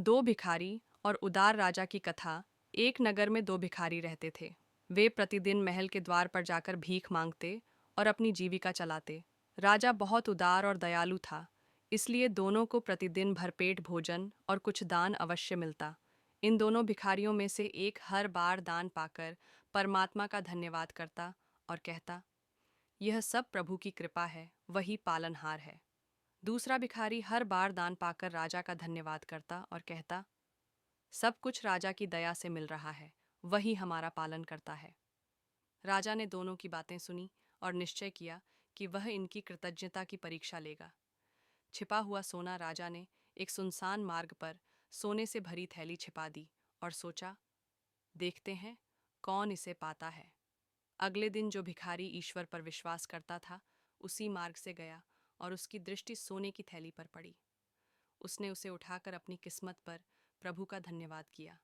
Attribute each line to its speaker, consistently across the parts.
Speaker 1: दो भिखारी और उदार राजा की कथा। एक नगर में दो भिखारी रहते थे। वे प्रतिदिन महल के द्वार पर जाकर भीख मांगते और अपनी जीविका चलाते। राजा बहुत उदार और दयालु था, इसलिए दोनों को प्रतिदिन भरपेट भोजन और कुछ दान अवश्य मिलता। इन दोनों भिखारियों में से एक हर बार दान पाकर परमात्मा का धन्यवाद करता और कहता, यह सब प्रभु की कृपा है, वही पालनहार है। दूसरा भिखारी हर बार दान पाकर राजा का धन्यवाद करता और कहता, सब कुछ राजा की दया से मिल रहा है, वही हमारा पालन करता है। राजा ने दोनों की बातें सुनी और निश्चय किया कि वह इनकी कृतज्ञता की परीक्षा लेगा। छिपा हुआ सोना राजा ने एक सुनसान मार्ग पर सोने से भरी थैली छिपा दी और सोचा, देखते हैं कौन इसे पाता है। अगले दिन जो भिखारी ईश्वर पर विश्वास करता था, उसी मार्ग से गया और उसकी दृष्टि सोने की थैली पर पड़ी। उसने उसे उठाकर अपनी किस्मत पर प्रभु का धन्यवाद किया।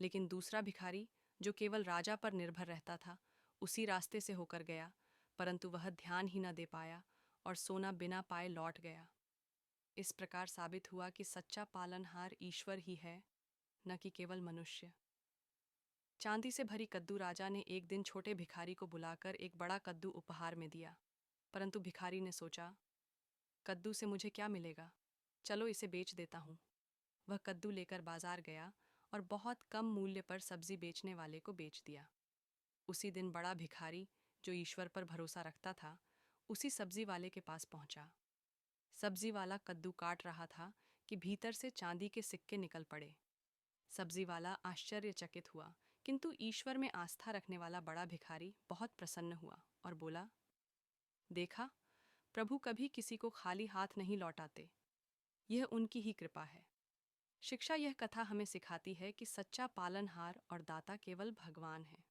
Speaker 1: लेकिन दूसरा भिखारी, जो केवल राजा पर निर्भर रहता था, उसी रास्ते से होकर गया, परंतु वह ध्यान ही न दे पाया और सोना बिना पाए लौट गया। इस प्रकार साबित हुआ कि सच्चा पालनहार ईश्वर ही है, न कि केवल मनुष्य। चांदी से भरी कद्दू राजा ने एक दिन छोटे भिखारी को बुलाकर एक बड़ा कद्दू उपहार में दिया। परंतु भिखारी ने सोचा, कद्दू से मुझे क्या मिलेगा, चलो इसे बेच देता हूँ। वह कद्दू लेकर बाजार गया और बहुत कम मूल्य पर सब्जी बेचने वाले को बेच दिया। उसी दिन बड़ा भिखारी, जो ईश्वर पर भरोसा रखता था, उसी सब्जी वाले के पास पहुंचा। सब्जी वाला कद्दू काट रहा था कि भीतर से चांदी के सिक्के निकल पड़े। सब्जी वाला आश्चर्यचकित हुआ, किंतु ईश्वर में आस्था रखने वाला बड़ा भिखारी बहुत प्रसन्न हुआ और बोला, देखा, प्रभु कभी किसी को खाली हाथ नहीं लौटाते, यह उनकी ही कृपा है। शिक्षा यह कथा हमें सिखाती है कि सच्चा पालनहार और दाता केवल भगवान है।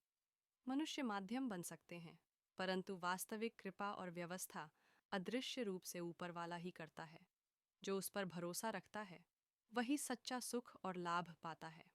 Speaker 1: मनुष्य माध्यम बन सकते हैं, परंतु वास्तविक कृपा और व्यवस्था अदृश्य रूप से ऊपर वाला ही करता है। जो उस पर भरोसा रखता है, वही सच्चा सुख और लाभ पाता है।